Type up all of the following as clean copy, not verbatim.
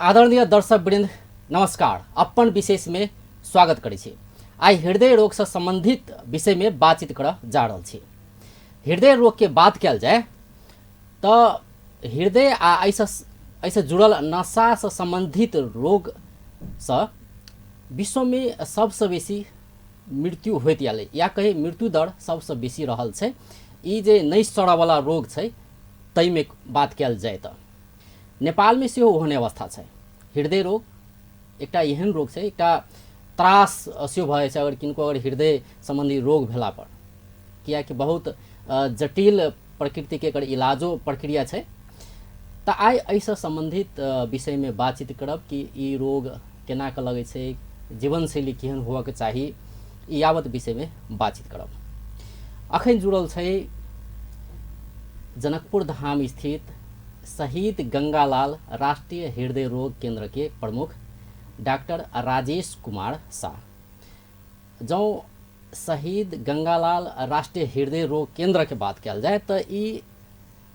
आदरणीय दर्शकवृन्द नमस्कार। अपन विशेष में स्वागत करै छी। आई हृदय रोग से संबंधित विषय में बातचीत कर जा रहल छी। हृदय रोग के बात कल जाए तो हृदय आ ऐसे जुड़ल नशा से संबंधित रोग से विश्व में सबसे बेसी मृत्यु होइत आले या कहे मृत्यु दर सबसे बेसी रहल छै। ई जे नहीं सड़े वाला रोग छै तई में बात कल जाए तो नेपाल में सेहो होने अवस्था है। हृदय रोग एक एहन रोग है, एक त्रास सेहो भए छै अगर किनको अगर हृदय संबंधी रोग भेला पर, किया कि बहुत जटिल प्रकृति के एकर इलाजो प्रक्रिया है। तो आई ऐसे संबंधित विषय में बातचीत करब कि ई रोग केना के लगे छै, जीवनशैली केहन होबे के चाही, यावत विषय में बातचीत करब। अखन जुड़ल छै जनकपुर धाम स्थित शहीद गंगालाल राष्ट्रीय हृदय रोग केंद्र के प्रमुख डॉक्टर राजेश कुमार शाह। जो शहीद गंगालाल राष्ट्रीय हृदय रोग केंद्र के बात कल जाए तो ई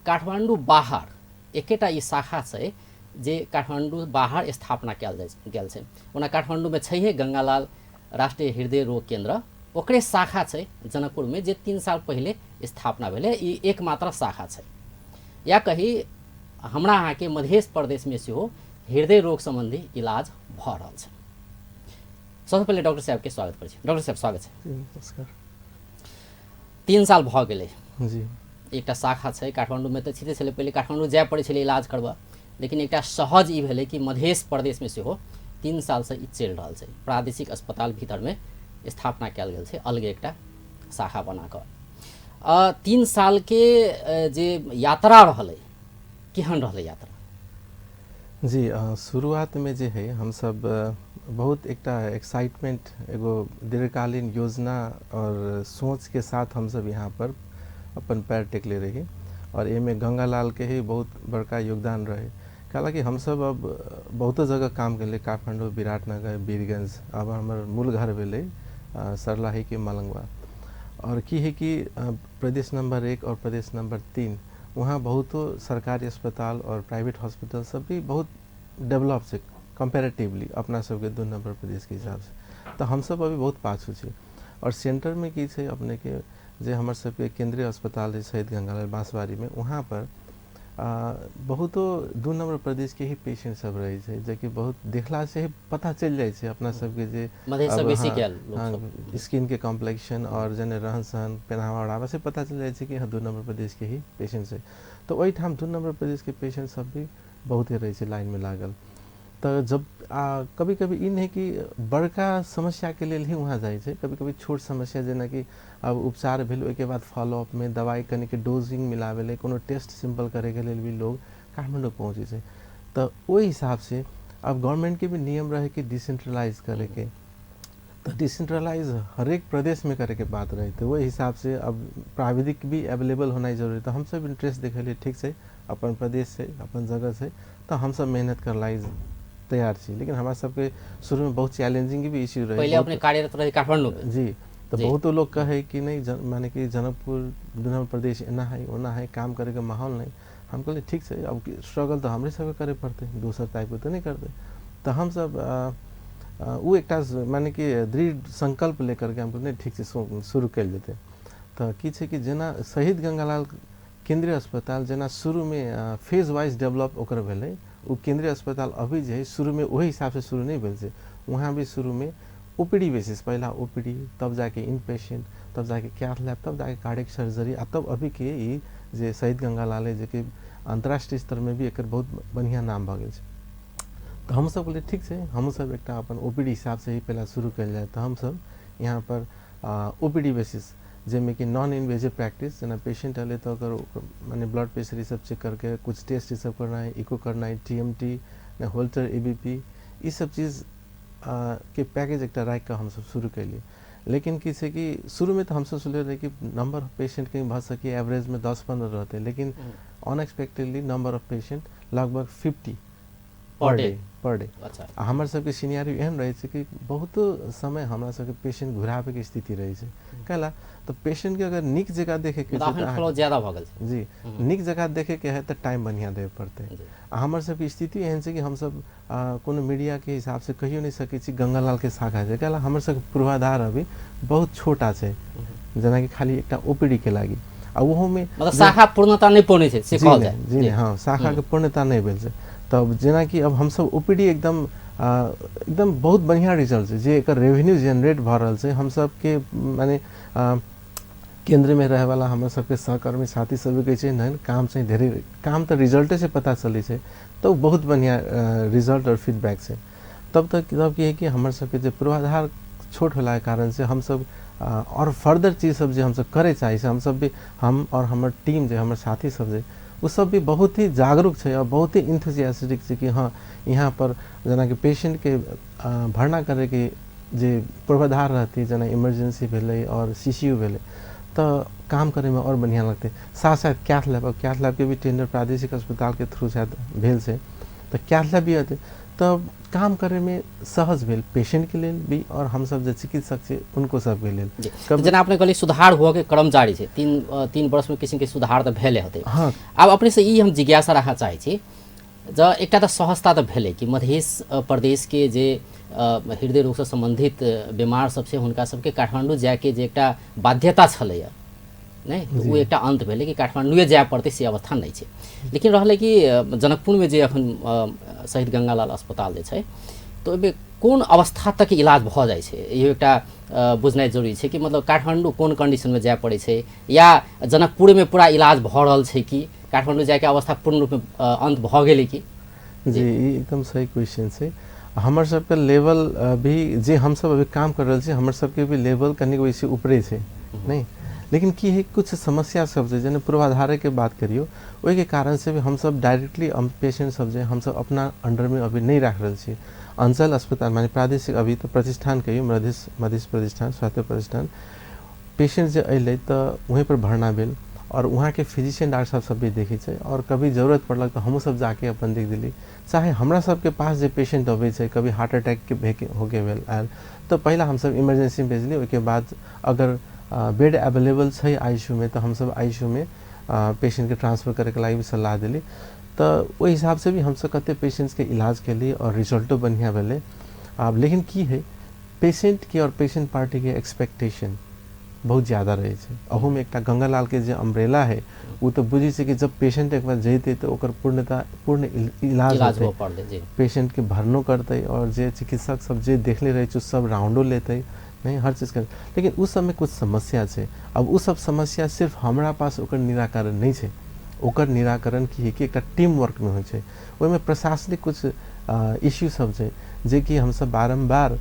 काठमांडू बाहर एकेटा ई शाखा है जे काठमांडू बाहर स्थापना कल गेल छै। ओना काठमांडू में छै गंगालाल राष्ट्रीय हृदय रोग केंद्र, ओकरे शाखा है जनकपुर में जे 3 साल पहले स्थापना भेले। ई एकमात्र शाखा है या कही हमरा यहाँ के मध्य प्रदेश में से हो हृदय रोग संबंधी इलाज भ रहा है। सबसे पहले डॉक्टर साहब के स्वागत करै छी। डॉक्टर साहब स्वागत है। नमस्कार। 3 साल भ गेलै जी। एक शाखा है काठमांडू में, तो सीधे छे पहले काठमांडू जाए पड़े छे इलाज करबा, लेकिन एक सहज ई भेलै कि मध्य प्रदेश में से हो 3 साल से ई चल रहा है। प्रादेशिक अस्पताल भीतर में स्थापना कल गेल छै, अलग एक शाखा बना कर 3 साल के जे यात्रा रहलै, केहन रहलै यात्रा? जी, शुरुआत में जे है हम सब बहुत एक एक्साइटमेंट, एगो दीर्घकालीन योजना और सोच के साथ हम सब यहाँ पर अपन पैर टेकले रही और ए में गंगालाल के ही बहुत बड़का योगदान रहे। हालांकि हम सब अब बहुत जगह काम कर, काठमांडू, विराटनगर, वीरगंज, अब हमार मूल घर भेले सरलाही के मलंगवा। और की है कि प्रदेश नंबर 1 और प्रदेश नंबर 3 वहाँ बहुत सरकारी अस्पताल और प्राइवेट हॉस्पिटल सब भी बहुत डेवलप से कंपैरेटिवली अपना सबके 2 नंबर प्रदेश के हिसाब से। तो हम सब अभी बहुत पाछू छे। और सेंटर में की छे अपने के जे हमर सबके केंद्रीय अस्पताल है शहीद गंगालाल बांसवाड़ी में, वहाँ पर बहुत 2 नंबर प्रदेश के ही पेशेंट सब रहे छे, जे कि बहुत देखला से ही पता चल जाए छे अपना सबके जे स्किन के कॉम्प्लेक्शन और जने रहन सहन पहनावा ओढ़ावा से पता चल जाए छे कि हाँ 2 नंबर प्रदेश के ही पेशेंट है। तो वही ठाम 2 नंबर प्रदेश के पेशेंट सब भी बहुत ही रहे छे लाइन में लागल। तो जब कभी कभी इन है कि बड़का समस्या के लिए ही वहाँ जाए छे, कभी कभी छोट समस्या जेना कि अब उपचार भेल ओके बाद फॉलोअप में दवाई कने के डोजिंग मिलावे, कोनो टेस्ट सिंपल करे के लिए भी लोग काठमांडू पहुँचे छे। तो वही हिसाब से अब गवर्नमेंट के भी नियम रहे कि डिसेंट्रलाइज करे के, तो डिसेंट्रलाइज हर एक प्रदेश में करे के बात रहे। तो वही हिसाब से अब प्राविधिक भी अवेलेबल होना जरूरी। तो हम सब इंटरेस्ट देखले ठीक से अपन प्रदेश से अपन जगह से, तो हम सब मेहनत करलाई तैयार छी। लेकिन हमारा सबके शुरू में बहुत चैलेंजिंग भी इश्यू रहे। पहले अपने कार्यरत रहे काठमांडू में जी। तो बहुत लोग कहे कि नहीं माने कि जनकपुर 2 नंबर प्रदेश एना है ओना है, काम करे का माहौल नहीं। हम कहले ठीक से अब स्ट्रगल तो हमरे सब करे पड़ते, दूसर टाइप को तो नहीं करते। तो हम सब वो एक माने कि दृढ़ संकल्प लेकर के हमको नहीं ठीक से शुरू कर देते। तो की छे कि जेना शहीद गंगालाल केंद्रीय अस्पताल जेना शुरू में फेज वाइज डेवलप ओकर भेले, वो केंद्रीय अस्पताल अभी जो है शुरू में वही हिसाब से शुरू नहीं भेल छे। वहाँ भी शुरू में ओपीडी बेसिस, पहला ओपीडी, तब जाके इन पेशेंट, तब जाके कैथ लैब, तब जाके कार्डियक सर्जरी, तब अभी के ई जे शहीद गंगालाल है, जो कि अंतर्राष्ट्रीय स्तर में भी एक बहुत बढ़िया नाम भ गेल छे। तो हम सब बोले ठीक है हम सब एक अपन ओपीडी हिसाब से ही पहला शुरू कर जाए। तो हम सब यहाँ पर ओपीडी बेसिस जेमें कि नॉन इन्वेजिव प्रैक्टिस, जना पेशेंट हले तो अगर माने ब्लड प्रेशर सब चेक करके कुछ टेस्ट सब करना है, इको करना है, टीएमटी, होल्टर, एबीपी, ये सब चीज़ के पैकेज एक राख का हम सब शुरू कर लिए। लेकिन किसी कि शुरू में तो हम सब सोचे रहे कि नंबर ऑफ पेशेंट कहीं भर सके एवरेज में 10-15 रहते, लेकिन अनएक्सपेक्टेडली नंबर ऑफ पेशेंट लगभग 50 पर डे अच्छा आ हमर सबके सिनेरियो एहन रहै छै कि बहुत समय हमरा सबके पेशेंट घुराबे के स्थिति रहै छै कैला तो पेशेंट के अगर नीक जगह देखे के मतलब अखन फ्लो ज्यादा भ गेल छै जी नीक जगह देखे के है तो टाइम बढ़िया देवे पड़ते जी। आ हमर सबके स्थिति एहन छै कि हम सब कोनो मीडिया के हिसाब से कहियो नहीं सकै छी गंगालाल के शाखा छै कैला हमर सबके पूर्वाधार अभी बहुत छोटा छै जेना कि खाली एकटा ओपीडी के लागि आ ओहो में मतलब शाखा पूर्णता नहीं पौने छै से कहल जाय जी हाँ शाखा के पूर्णता नहीं भेल छै तब जेना कि अब हम सब ओपीडी एकदम एकदम बहुत बढ़िया रिजल्ट छै जे एकर रेवेन्यू जनरेट भ रहल छै हम सब के माने केंद्र में रहे वाला हमर सबके सहकर्मी साथी सब कहै छै नहीं काम चाहिँ धेरै काम त रिजल्टे से पता चलै छै तो बहुत बढ़िया रिजल्ट और फीडबैक छै तब की है कि हमर सबके जे पूर्वाधार छोट होला के कारण से हम सब और फर्दर चीज सब जे हम सब करे चाहे हम सब भी हम और हमर टीम जे हमर साथी सब जे वो सब भी बहुत ही जागरूक है और बहुत ही इंथुजियास्टिक है कि हाँ यहाँ पर जना कि पेशेंट के भर्ना करे के जे पूर्वाधार रहती जना इमरजेंसी भेले और सीसीयू भेले तो काम करे में और बढ़िया लगते साथ साथ कैथ लैब के भी टेंडर प्रादेशिक अस्पताल के थ्रू शायद भेल से तो कैथ लैब भी आते तब काम करे में सहज भेल पेशेंट के लेल भी और हम सब जो चिकित्सक छे उनको सब के लेल जना आपने कहली सुधार हुआ के क्रम जारी छे तीन वर्ष में किसी के सुधार तो भेले होते हाँ अब अपने से ई हम जिज्ञासा रखा चाहे छी ज एकटा तो सहजता तो भेले कि मध्य प्रदेश के जे हृदय रोग से संबंधित बीमार सबसे हुनका सबके काठमांडू जाए के जे एकटा बाध्यता छलैया नहीं वो एक अंत भेले कि काठमांडू जाए पड़ते से अवस्था नहीं है लेकिन रहले कि जनकपुर में जे अखन शहीद गंगालाल अस्पताल जे छै तो एबे कोन अवस्था तक इलाज भ जाए छै इहो एकटा बुझनाइ जरूरी छै कि मतलब काठमांडू कोन कंडीशन में जाए पड़े छै या जनकपुर में पूरा इलाज भ रहल छै कि काठमांडू जाए के अवस्था पूर्ण रूप में अंत भ गेलै कि जी एकदम सही क्वेश्चन छै हमर सबके लेवल भी जे हम सब अभी काम कर रहल छी हमर सबके भी लेवल कनी वैसे ऊपरे छै नहीं लेकिन की है कुछ समस्या सब जे जने पूर्वाधार के बात करियो ओहि के कारण से भी हम सब डायरेक्टली पेशेंट सब जे हम सब अपना अंडर में अभी नहीं रख रहल छी अंचल अस्पताल माने प्रादेशिक अभी तो प्रतिष्ठान कहियो मध्य प्रतिष्ठान स्वास्थ्य प्रतिष्ठान पेशेंट जे अइले तो वहीं पर भरना भेल और वहाँ के फिजिशियन डॉक्टर साहब सब भी देखे छै और कभी जरूरत पड़लक तो हमहू सब जाके अपन देख दिली चाहे हमरा सब के पास जे पेशेंट अबै छै कभी हार्ट अटैक के होके भेल आयल तो पहला हम सब इमरजेंसी में भेजली ओके बाद अगर बेड अवेलेबल है आईसीयू में तो हम सब आईसीयू में पेशेंट के ट्रांसफर करे के लिए भी सलाह दिली तो वही हिसाब से भी हम सब कते पेशेंट्स के इलाज के लिए और रिजल्टो बढ़िया भेले अब लेकिन की है पेशेंट के और पेशेंट पार्टी के एक्सपेक्टेशन बहुत ज़्यादा रहे छै अहू में एक गंगालाल के जो अम्ब्रेला है वो तो बुझी से कि जब पेशेंट एक बार जैते तो ओकर पूर्ण इलाज होते पेशेंट के भरनो करते और जे चिकित्सक सब जे देखले रहे सब राउंडो लेते नहीं हर चीज कर लेकिन उस समय कुछ समस्या है अब उस सब समस्या सिर्फ हमारा पास ओकर निराकरण नहीं है ओकर निराकरण की है कि एक टीम वर्क में हो ओहि में प्रशासनिक कुछ इश्यू सब है जे कि हम सब बारंबार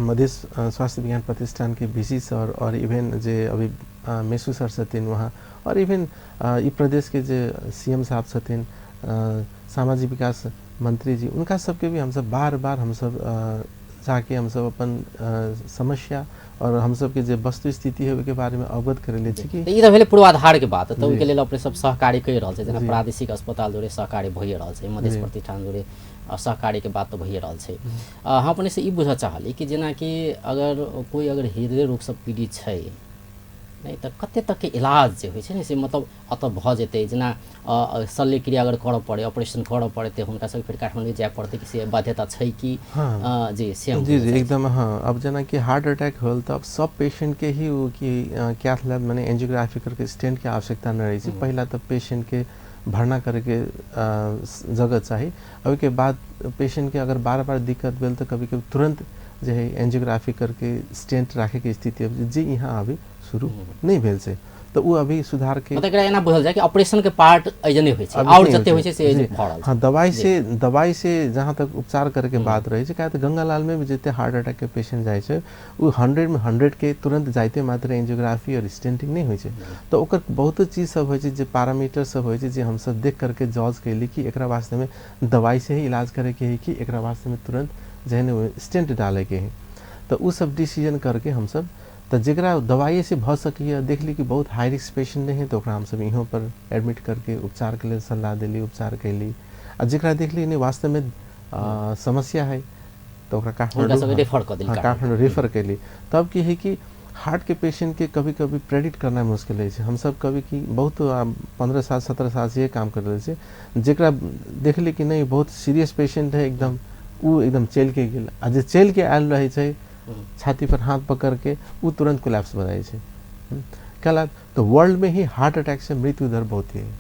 मध्य स्वास्थ्य विज्ञान प्रतिष्ठान के बीसी सर और इवन जे अभी मेसू सर छथिन वहाँ और इवन ई प्रदेश के जे सीएम साहब छथिन सामाजिक विकास मंत्री जी उनका सबके भी हम सब बार बार हम सब जाके हम सब अपन समस्या और हम सब के जे वस्तु स्थिति है के बारे में अवगत कर ले छी कि ई त भेले पूर्वाधार के बात तो के लेल अपने सब सहकारी कहि रहल छै जेना प्रादेशिक अस्पताल जोरे सहकारी भइ रहल छै मध्य प्रतिष्ठान जोरे सहकारी के बात तो भइ रहल छै हम अपने से ई बुझ चाहली कि जेना कि अगर कोई अगर हृदय रोग से पीड़ित छै नहीं तो कते तक के इलाज जे होइ छै ने से मतलब अत भ जेते जेना शल्य क्रिया अगर करऽ पड़े ऑपरेशन करऽ पड़े ते हुनका सब फिर काठमांडू जाय पड़ते कि से बाध्यता छै कि जी सेम जी एकदम हाँ अब जना कि हार्ट अटैक होल तो अब सब पेशेंट के ही वो कि कैथ लैब माने एंजियोग्राफी करके स्टेंट के आवश्यकता न रही छै पहला तो पेशेंट के भरना करे के जगह चाहिए अभी के बाद पेशेंट के अगर बार बार दिक्कत भेल तो कभी कभी तुरंत जो है एंजियोग्राफी करके स्टेंट रखे के स्थिति जी यहाँ अभी शुरू नहीं भेल से तो वो अभी सुधार के मतलब एकरा एना बुझल जाय कि ऑपरेशन के पार्ट अजने होय छै और जते होय छै से भरल हां दवाई से जहां तक उपचार करे के बात रही छै काहे तो गंगालाल में भी जते हार्ट अटैक के पेशेंट जाय छै वो 100 में 100 के तुरंत जाइते मात्र एंजियोग्राफी और स्टेंटिंग नहीं होय छै तो ओकर बहुत चीज सब होय छै जे पैरामीटर सब होय छै जे हम सब देख करके जज कैली कि एकरा वास्ते में दवाई से ही इलाज करे के है कि एकरा वास्ते में तुरंत जहने स्टेंट डाले के है तो वो सब डिसीजन करके हम सब तो जरा दवाई से भ सकिए देख ली कि बहुत हाई रिस्क पेशेंट नहीं है तो हम सब यहाँ पर एडमिट करके उपचार के लिए सलाह दिली उपचार कैली आ जेकरा देख ली नहीं वास्तव में समस्या है तो ओकरा हुनका सबके रेफर कर देल काठमांडू रेफर कैली। तब की है कि हार्ट के पेशेंट के कभी कभी प्रेडिक्ट करना मुश्किल है। हम सब कभी की बहुत 15 साल 17 साल से ये काम कर रहे थे, जेकरा देख ली कि नहीं बहुत सीरियस पेशेंट है एकदम, वो एकदम चल के गेल आ जे चल के आयल रहे छै छाती पर हाथ पकड़ के वो तुरंत कोलैप्स बनाए छै। कल तो वर्ल्ड में ही हार्ट अटैक से मृत्यु दर बहुत ही है।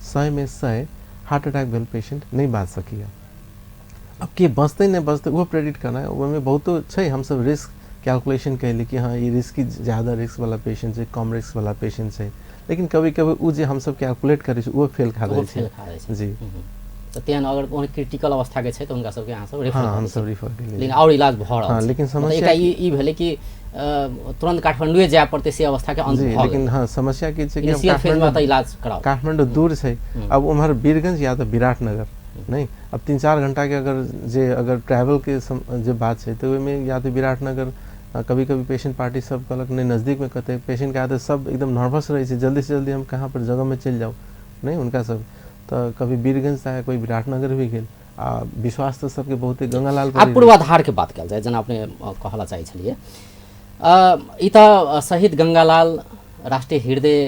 100 में 100 हार्ट अटैक भेल पेशेंट नहीं बाँच सकी। अब के बचते नहीं बचते वो प्रेडिक्ट करना है, वो में बहुत छै। हम सब रिस्क कैलकुलेशन कैली कि हाँ ये रिस्क ज़्यादा रिस्क वाला पेशेंट है, कम रिस्क वाला पेशेंट है, लेकिन कभी कभी वो जो हम सब कैलकुलेट करे वो फेल खा जाए छै। जी तो त्यान अगर कोनो क्रिटिकल अवस्था के छै तो उनका सबके यहाँ सब रेफर हाँ हम सब रेफर के लिए लेकिन और इलाज भ रहल हाँ, छै। लेकिन मतलब समस्या ई भेले कि तुरंत काठमांडू जाय पड़ते से अवस्था के अंत जी, भ लेकिन हाँ समस्या की छै कि इनिशियल फेज में तो इलाज कराओ काठमांडू दूर छै। अब उम्हर वीरगंज या तो विराटनगर नहीं, अब 3-4 घंटा के अगर ट्रैवल के जो बात है तो में या तो विराटनगर कभी कभी पेशेंट पार्टी सब कहलक नहीं नज़दीक में कहते पेशेंट के आते सब एकदम नर्वस रहे छै, जल्दी से जल्दी हम कहाँ पर जगह में चल जाओ नहीं उनका सब। तो कभी वीरगंज चाहे कोई विराटनगर भी गेल आ विश्वास तो सबके बहुत गंगालाल आप पूर्वाधार के बात कल जाए जना अपने कहला चाहे छलिए ई त शहीद गंगालाल राष्ट्रीय हृदय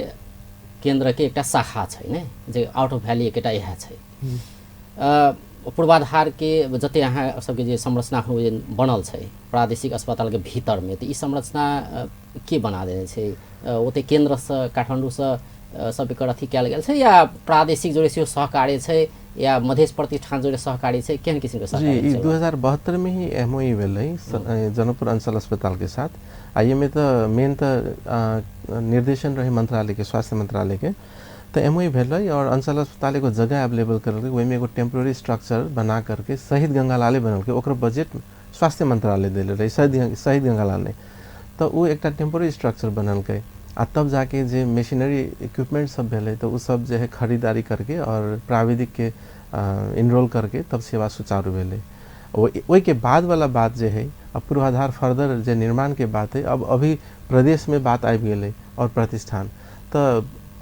केंद्र के एकटा शाखा छै ने जे आउट ऑफ वैली एकटा इहा छै। पूर्वाधार के जते यहाँ सबके जे संरचना जे बनल छै प्रादेशिक अस्पताल के भीतर में तो ई संरचना के बना देने छै ओते केंद्र से काठमांडू से सब एकर अथी कयल गेल छै या प्रादेशिक जोड़े से सहकारी छै या मध्य प्रतिष्ठान जोड़े सहकारी छै केहन किसिम के सहकारी छै? 2072 में ही एमओयू भेल है जनकपुर अंचल अस्पताल के साथ। आइए में तो मेन तो निर्देशन रहे मंत्रालय के स्वास्थ्य मंत्रालय के, तो एमओयू भेल रही और अंचल अस्पताल एगो जगह अवेलेबल करल वही में एगो टेम्प्रोरी स्ट्रक्चर बना करके शहीद गंगालाले बनल के ओकर बजट स्वास्थ्य मंत्रालय दिले रही शहीद गंगालाल ने। तो वो एक टेम्प्रोरी स्ट्रक्चर बनल के आ तब जाके जे मशीनरी इक्विपमेंट सब भेले तो वो सब जो है खरीदारी करके और प्राविधिक के इनरोल करके तब सेवा सुचारू भेले। वही के बाद वाला बात जो है अब पूर्वाधार फर्दर जो निर्माण के बात है अब अभी प्रदेश में बात आबि गेलै और प्रतिष्ठान। तो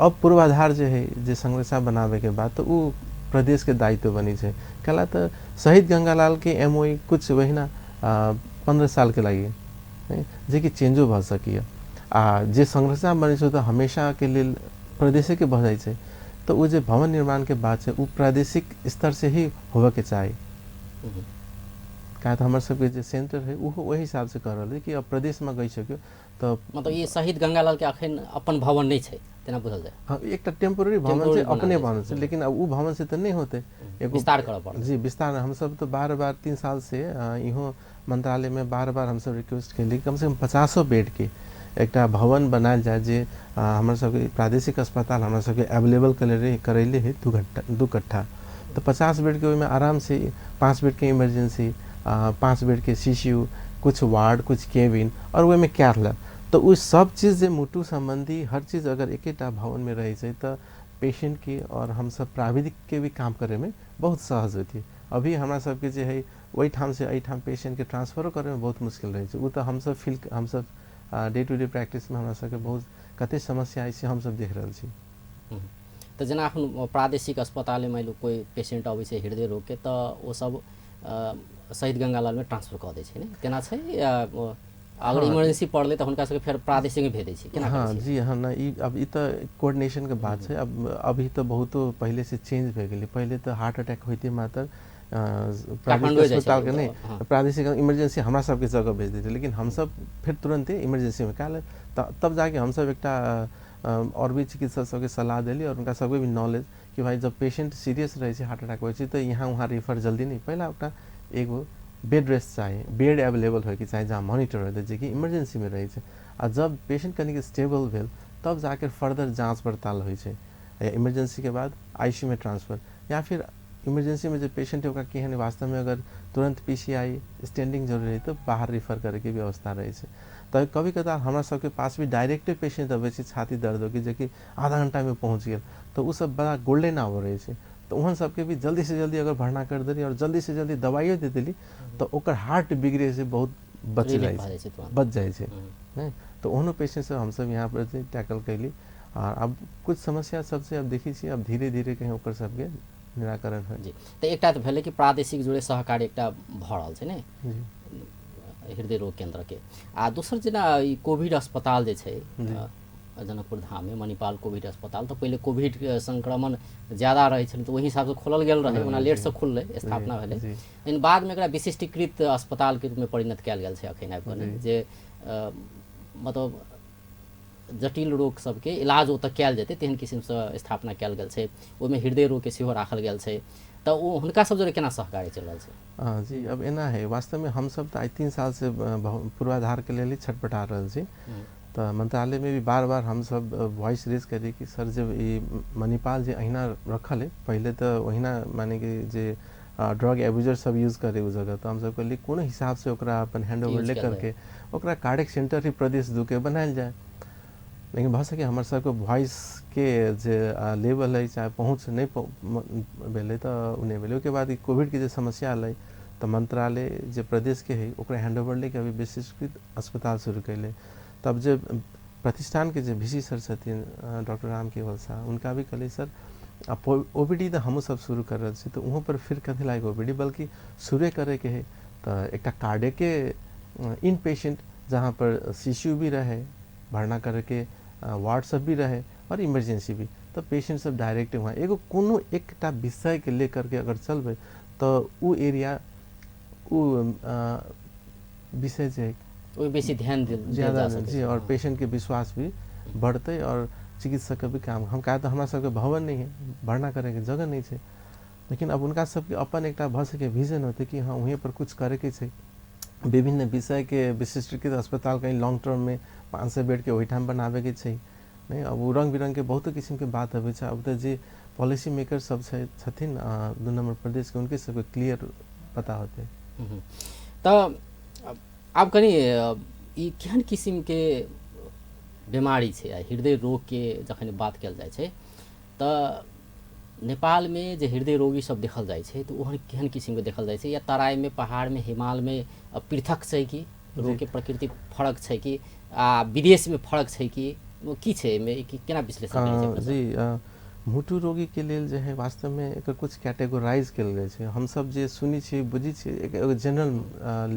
अब पूर्वाधार जो है जो संरचना बनावे के बाद तो वो प्रदेश के दायित्व बनी है। कला तो शहीद गंगालाल के एमओई कुछ वही ना 15 साल के लगी जे कि चेंजो भ सकी जे संरचना बनी तो हमेशा के लिए प्रदेश के बह जाए। तो वो जो भवन निर्माण के बात है वो प्रादेशिक स्तर से ही होवे के चाहिए। तो हमारे सबके जो सेंटर है वो वही हिसाब से कर रहा है कि अब प्रदेश में गई सको तो मतलब ये शहीद गंगालाल के अखन अपन भवन नहीं है तेना बुझल जाए। हाँ एक टेम्पोररी भवन से अपने भवन से, लेकिन अब वो भवन से तो नहीं होते विस्तार करना पड़ता जी विस्तार। हम सब तो बार 3 साल से इहो मंत्रालय में बार हम सब रिक्वेस्ट के कम से कम 50 बेड के एक भवन बनायल जाए जे हमारे सबके प्रादेशिक अस्पताल हमारे सबके अवेलेबल करैले है 2 कट्ठा। तो 50 बेड के में आराम से 5 बेड के इमरजेंसी 5 बेड के सीसीयू कुछ वार्ड कुछ केबिन और वे में कैथ लैब। तो उस सब चीज़ जे मुटु संबंधी हर चीज़ अगर एक भवन में रही है तो पेशेंट के और हम सब प्राविधिक के भी काम करे में बहुत सहज होती। अभी हमारा सबके जो है वही ठाम से अही ठाम पेशेंट के ट्रांसफर करे में बहुत मुश्किल रही है। वो तो हम सब डे टू डे प्रैक्टिस में हमारा सबके बहुत कते समस्या ऐसे हम सब देख रहे छी। तो जना अपन प्रादेशिक अस्पताल में कोई पेशेंट अबै छै हृदय रोग के तो वो सब शहीद गंगालाल में ट्रांसफर कर दै छै ने केना छै या अगर इमरजेंसी पड़ले तो हुनका सबके फिर प्रादेशिक में भेज दै छै केना? हाँ जी हाँ ना अब तो कोऑर्डिनेशन के बात है। अब अभी तो बहुत पहले से चेंज हो गई। पहले तो हार्ट अटैक होते मात्र प्रादेशिक अस्पताल के नहीं प्रादेशिक इमरजेंसी हमारा सबके जगह भेज देते, लेकिन हम सब फिर तुरंत इमरजेंसी में क्या तब जाके हम सब एक और भी चिकित्सक सबके सलाह दिली और उनका सबके भी नॉलेज कि भाई जब पेशेंट सीरियस रहे हार्ट अटैक हो तो यहाँ वहाँ रेफर जल्दी नहीं, पहला अपना एगो बेड रेस्ट चाहिए, बेड अवेलेबल हो कि चाहे जहाँ मॉनिटर होते जो कि इमरजेंसी में रही है। और जब पेशेंट कनिक स्टेबल भेल तब जाकर फर्दर जाँच पड़ताल हो इमरजेंसी के बाद आईसीयू में ट्रांसफर या फिर इमरजेंसी में जो पेशेंट है केहन वास्तव में अगर तुरंत पीसीआई स्टैंडिंग जरूरी है तो बाहर रेफर करे के व्यवस्था रहे है। तो कभी कदार हमारा सबके पास भी डायरेक्ट पेशेंट अबै छै छाती दर्द हो कि जो कि आधा घंटा में पहुँच गया तो वो सब बड़ा गोल्डन आवर रहे है। तो उन सबके भी जल्दी से जल्दी अगर भरना कर देली और जल्दी से जल्दी दवाइयो दे देली तो ओकर हार्ट बिगड़े से बहुत बच जाए। तो उन्होंने पेशेंट से हम सब यहाँ पर टैकल कैली और अब कुछ समस्या सबसे अब देखी अब धीरे धीरे कहीं ओकर सबके निराकरण है जी। तो एकटा तो भेलै कि प्रादेशिक जोड़े सहकारी एकटा भऽ रहल छै ने जी हृदय रोग केंद्र के, आ दोसर जेना ई कोविड अस्पताल जे छै जनकपुर धाममे मणिपाल कोविड अस्पताल, तऽ पहिले कोविड के संक्रमण ज़्यादा रहै छलै तऽ ओहि हिसाबसँ खोलल गेल रहै, ओना लेटसँ खुललै, स्थापना भेलै, लेकिन बादमे एकरा विशिष्टीकृत अस्पतालके रूपमे परिणत कयल गेल छै एखन आबि कऽ, जे मतलब जटिल रोग सबके इलाज ओतऽ कयल जेतै तेहन किसिमसँ स्थापना कयल गेल छै, ओहिमे हृदय रोगके सेहो राखल गेल छै, तऽ ओ हुनका सब जरे केना सहकारी चल रहल छै? हाँ जी, अब एना है वास्तव में हम सब तो आई 3 साल से पूर्वाधार के लिए छटपटा रहल छी। तो मंत्रालय में भी बार बार हम सब वॉइस रेज करी कि सर जब ये मणिपाल जे अहिना रखल है, पहले तो वहिना माने कि जे ड्रग एब्यूजर सब यूज करे उस जगह, तो हम सब कहली कोन हिसाब से ओकरा अपन हैंड ओवर ले करके ओकरा कार्डियक सेंटर ही प्रदेश दू के बनायल जाए। लेकिन भऽ सके हमर सबके वॉइस के जे लेवल है चाहे पहुँच नहीं भेलै तो नहीं भेलै। ओके बाद कोविड के जे समस्या अलै तो मंत्रालय जे प्रदेश के है ओकरा हैंड ओवर लेके अभी विशिष्ट अस्पताल शुरू कैले। तब जे प्रतिष्ठान के जे VC सर छथिन डॉक्टर राम केवल शाह, उनका भी कहले सर OPD तो हम सब शुरू कर रहे छी, तो वहाँ पर फिर कथी लायक OPD बल्कि शुरू करे के है तो एक कार्डियक के इन पेशेंट जहाँ पर CCU भी रहे, भरना करके वार्ड सब भी रहे और इमरजेंसी भी, तो पेशेंट सब डायरेक्ट वहाँ एगो कोनो एकटा विषय के लेकर के अगर चलबे तो वो एरिया वो विषय जे बेसी ध्यान ज़्यादा जी, और पेशेंट के विश्वास भी बढ़ते और चिकित्सक का भी काम। हम कहा तो हमारा सबके भवन नहीं है, भरना करे के जगह नहीं है, लेकिन अब उनका सबके अपन एक भ सके विजन होते कि हाँ वहीं पर कुछ करे के छै। विभिन्न विषय के विशिष्टीकृत अस्पताल कहीं लॉन्ग टर्म में 500 बेड के वही ठाम बनावे के छै नहीं। अब वो रंग बिरंग के बहुत किस्म के बात अबै छै। अब तो जे पॉलिसी मेकर सब छथिन 2 नंबर प्रदेश के, उनके सबके क्लियर पता होते। तो अब कनी ई केहन किसिम के बीमारी छै, हृदय रोग के जखन बात कयल जाइ छै तऽ नेपाल में जे हृदय रोगी सब देखल जाइ छै, तो ओहन केहन किसिम के देखल जाइ छै, या तराई में पहाड़ में हिमाल में पृथक छै कि रोग के प्रकृति फरक छै कि विदेश में फरक छै कि की छै एहिमे केना विश्लेषण करै छै? जी मुटु रोगी के लेल जे है वास्तव में एक कुछ कैटेगोराइज कयल गेल छै। हम सब जे सुनी छी बुझी छी एक जनरल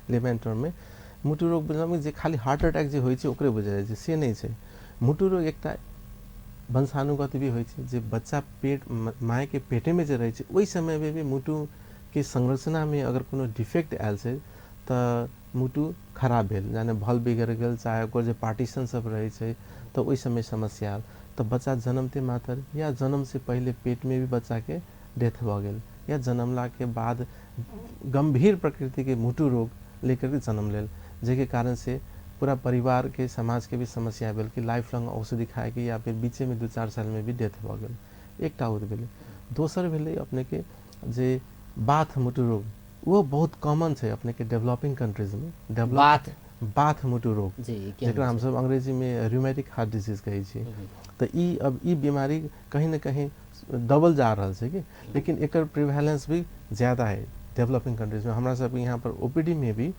लेमैन टर्म में मुटु रोग बुझल जे खाली हार्ट अटैक जे होइ छै ओकरे बुझाइ छै, से नहीं छै। मुटु रोग एकटा वंशानुगत भी होइ छै, जे बच्चा पेट माय के पेटे में जे रहे छै ओहि समय में भी मुटु के संरचना में अगर कोनो डिफेक्ट आयल छै तो मुटु खराब भेल, यानी भल बिगड़ गेल, चाहे ओकर जे पार्टीशन सब रहे छै तो ओहि समय समस्या आयल, तो बच्चा जन्मते मातर या जन्म से पहले पेट में भी बच्चा के डेथ भ गेल, या जन्मला के बाद गंभीर प्रकृति के मुटु रोग लेकर के जन्म लेल, जेके कारण से पूरा परिवार के समाज के भी समस्या भेल कि लाइफ लॉन्ग औषधि खाए के, या फिर बीचे में 2-4 साल में भी डेथ भ गेल। एकटा होत भेलै। दोसर भेलै अपने के जे बाथ मुटु रोग, वो बहुत कॉमन है अपने के डेवलपिंग कंट्रीज में। बाथ मुटु रोग जेकरा हम सब अंग्रेजी में रूमेटिक हार्ट डिजीज कहे छी। तो ई अब ई बीमारी कहीं न कहीं दबल जा रहा है कि, लेकिन एकर प्रिवेलेंस भी ज़्यादा है डेवलपिंग कंट्रीज में। हमारा सब यहाँ पर OPD में भी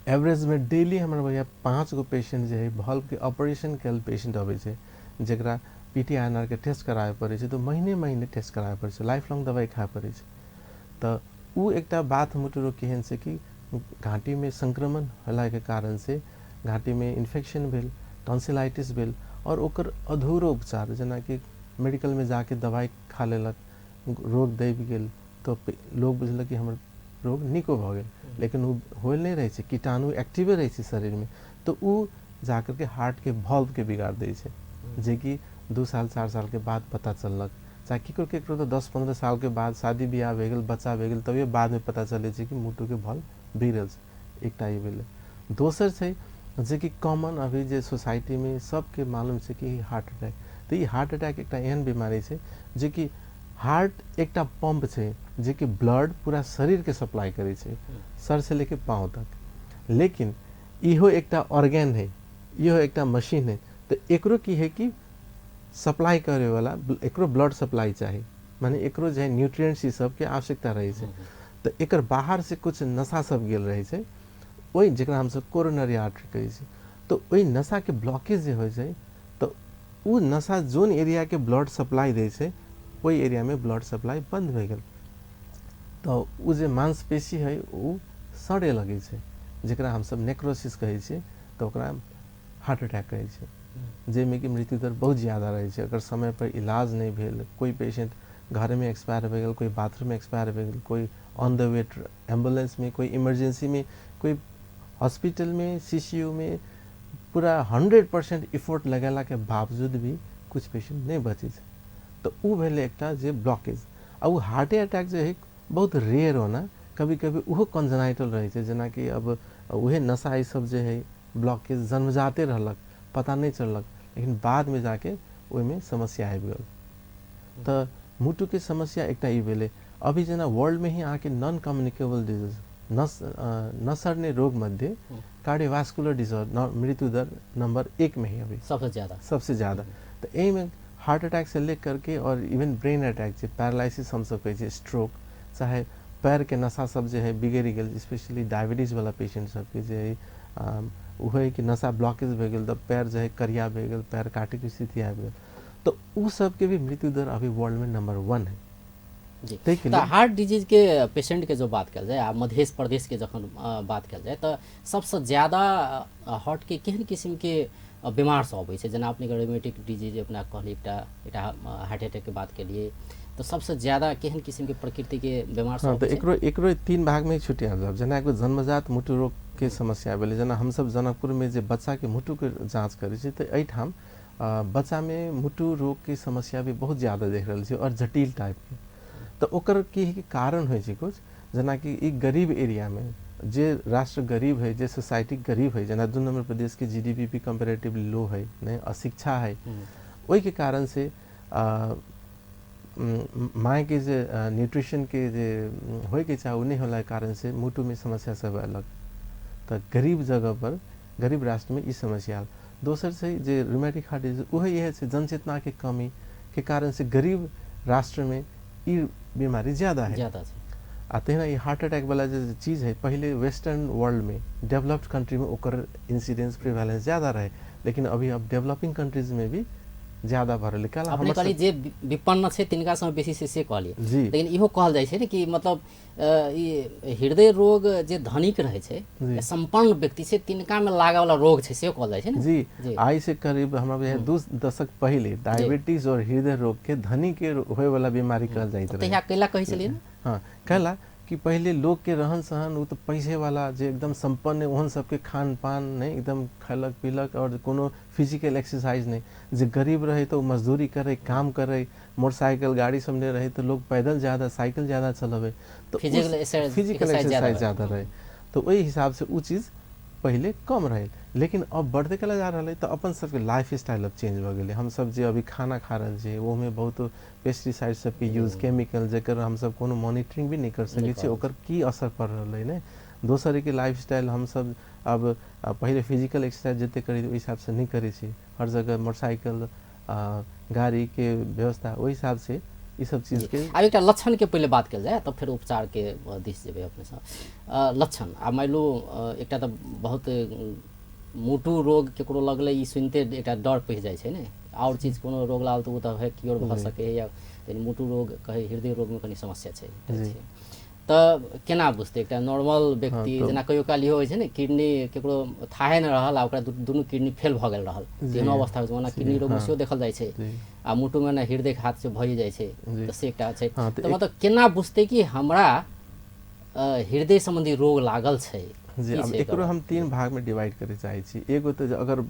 एवरेज में डेली हमारे भैया 5 गो पेशेंट जो है भल्व के ऑपरेशन कल पेशेंट अबै छै, जरा PTINR के टेस्ट कराए पड़े छै, तो महीने महीने टेस्ट कराए पड़े छै, लाइफ लॉन्ग दवाई खाए पड़े छै। तो वो एकटा बात मुटु रोग केहन से कि घाटी में संक्रमण होला के कारण से घाटी में इन्फेक्शन भेल, टॉन्सिलाइटिस भेल, और ओकर अधूरो उपचार, जेना कि मेडिकल में जाके दवाई खा लेलक, रोग दबि गेल, तो लोग बुझलक कि हमर रोग निको भ गेल, लेकिन वो होल नहीं रहे छै, कीटाणु एक्टिवे रहे छै शरीर में, तो वो जाकर के हार्ट के वॉल्व के बिगाड़ दे छै, जे कि 2 साल 4 साल के बाद पता चललक। चाहे केकरो तो 10-15 साल के बाद शादी ब्याह भए गेल, बच्चा भए गेल, तभी बाद में पता चले छै कि मुटु के वॉल्व बिगड़ल छै। एकटा ई भेलै। दोसर छै जे कि कॉमन अभी जे सोसाइटी में सबके मालूम छै कि हार्ट अटैक। तो ये हार्ट अटैक एकटा एहन बीमारी छै जे कि हार्ट एकटा पंप छै जे कि ब्लड पूरा शरीर के सप्लाई करे छै, सर से लेके पाँव तक। लेकिन इहो एकटा ऑर्गन है, इहो एकटा मशीन है, तो एकरो की है कि सप्लाई करे वाला एकरो ब्लड सप्लाई चाहिए, माने एकरो जो है न्यूट्रिएंट्स ई सब के आवश्यकता रहे छै। तो एकर बाहर से कुछ नशा सब गेल रहे छै, वही जरा हम सब कोरोनरी आर्टरी कहे छै। तो वही नशा के ब्लॉकेज जे हो छै, तो वो नशा जोन एरिया के ब्लड सप्लाई दे छै ओई एरिया में ब्लड सप्लाई बंद हो गेल तो उ जे मांसपेशी है उ सड़े लगे छै जेकरा हम सब नेक्रोसिस कहै छै तो ओकरा हार्ट अटैक कहै छै जेमे कि मृत्यु दर बहुत ज़्यादा रहे छै अगर समय पर इलाज नहीं भेल कोई पेशेंट घर में एक्सपायर हो गया कोई बाथरूम में एक्सपायर हो गया कोई ऑन द वे एम्बुलेंस में कोई इमरजेंसी में कोई हॉस्पिटल में सीसीयू में पूरा 100% इफोर्ट लगेला के बावजूद भी कुछ पेशेंट नहीं बचे छै तो उ भेले एकटा जे ब्लॉकेज आ उ हार्ट अटैक जो है बहुत रेयर होना कभी कभी उहो कंजेनाइटल रहे छै जेना कि अब उहे नशा ई सब जे है ब्लॉकेज जन्मजाते रहलक पता नहीं चललक लेकिन बाद में जाके ओहिमे समस्या आबि गेल तो मुटु के समस्या एकटा ई भेले अभी जना वर्ल्ड में ही आके नॉन कम्युनिकेबल डिजीज नसरने रोग मध्य कार्डियोवास्कुलर डिसऑर्डर मृत्यु दर नंबर 1 में ही अभी सबसे ज़्यादा तो यही में हार्ट अटैक से लेकर के और इवन ब्रेन अटैक जे पैरालिसिस हम सब कहे स्ट्रोक चाहे पैर के नशा सब जो है बिगड़ गेल स्पेशली डायबिटीज वाला पेशेंट सबके जो है वह कि नशा ब्लॉकेज भे गेल तो पैर जो है करिया भे गेल पैर काटे के स्थिति आ गेल तो उ सब के भी मृत्यु दर अभी वर्ल्ड में नंबर 1 है जी तो हार्ट डिजीज के पेशेंट के जो बात कल जाए आ मध्य प्रदेश के जखन बात कल जाए तो सबसे ज़्यादा हार्ट के केहन किस्म के बीमार सब अबै छै जेना अपने रेमेटिक डिजीज अपना कहली एकटा हार्ट अटैक के बात के लिए तो सबसे ज़्यादा केहन किस्म के प्रकृति के बीमार सब तो एकरो 3 भाग में छुटिया जाब जेना एगो जन्मजात मुटु रोग के समस्या भेलै जेना हम सब जनकपुर में जे बच्चा के मुटु के जांच करै छै तो एठाम बच्चा में मुटु रोग के समस्या भी बहुत ज़्यादा देख रहल छै और जटिल टाइप के तो ओकर की कारण होइ छै कुछ जना कि ई गरीब एरिया में जे राष्ट्र गरीब है जे सोसाइटी गरीब है जना 2 नंबर प्रदेश के जीडीपी भी कंपैरेटिवली लो है नहीं अशिक्षा है वही के कारण से माँ के जे न्यूट्रिशन के जे होय के चाहे नहीं होला कारण से मुटु में समस्या सब अलग तो गरीब जगह पर गरीब राष्ट्र में ई समस्या दोसर से जे रूमेटिक हार्ट डिजीज वही यह है जनचेतना के कमी के कारण से गरीब राष्ट्र में ई बीमारी ज़्यादा है तेना ये हार्ट अटैक वाला जो चीज़ है पहले वेस्टर्न वर्ल्ड में डेवलप्ड कंट्री में ओकर इंसिडेंस प्रिवेलेंस ज़्यादा रहे लेकिन अभी अब डेवलपिंग कंट्रीज में भी ज़्यादा भरल काला अपने कहली जे विपन्न छै तिनका समय बेसी से कहलिए लेकिन इहो कहल जाइ छै ने कि मतलब ई हृदय रोग जे धनिक रहे छै संपन्न व्यक्ति से तिनका में लागे वाला रोग छै से कहल जाइ छै ने जी आई से करीब हमरा 2 दशक पहले डायबिटीज और हृदय रोग के धनी के होय वाला बीमारी कहल जाइत रहे तहिया कैला कहै छलिए हाँ कहला कि पहले लोग के रहन सहन वो तो पैसे वाला जो एकदम संपन्न ओहन सबके खान पान नहीं एकदम खलक पिलक और कोनो फिजिकल एक्सरसाइज नहीं जो गरीब रहे तो मजदूरी करे काम करे मोटरसाइकिल गाड़ी सब नहीं रहे तो लोग पैदल ज़्यादा साइकिल ज़्यादा चलावे तो फिजिकल एक्सरसाइज ज़्यादा रहे तो वही हिसाब से वो चीज़ पहले कम रहे लेकिन अब बढ़ते कला जा रहा है तो अपन सबके लाइफ स्टाइल अब चेंज हो गए हम सब जो अभी खाना खा रहे छे वो में बहुत पेस्टिसाइड सबके यूज केमिकल जेकर हम सब कोनो मॉनिटरिंग भी नहीं कर सके छे ओकर की असर पड़ रहा है ने दोसर के लाइफ स्टाइल हम सब अब पहले फिजिकल एक्सरसाइज जते करी ओहि हिसाब से नहीं करे छे हर जगह मोटरसाइकिल गाड़ी के व्यवस्था वही हिसाब से ये सब चीज के अब एक लक्षण के पहले बात कल जाए तब फिर उपचार के दिश जेबे अपने सब लक्षण आ मान लो एक बहुत मुटु रोग केकरो लगले ई सुनते एक डर पड़ जाए छै ने और चीज कोनो रोग लागल तो वो है क्योर भ सके या मुटु रोग कहे हृदय रोग में कनी समस्या छै तो केना बुझते एक नॉर्मल व्यक्ति जना कहियो काल इहो होइ छै ने किडनी केकरो थाहे न रहल आ ओकरा दुनू किडनी फेल भ गेल रहल तेनो अवस्था में ना किडनी रोग में सेहो देखल जाय छै आ मुटु में ना हृदय के हाथ से भइ जाय छै तो से एकटा छै तो मतलब केना बुझते कि हमरा हृदय संबंधी रोग लागल छै जी अब एकरो हम 3 भाग में डिवाइड करे चाहे छी एगो तो अगर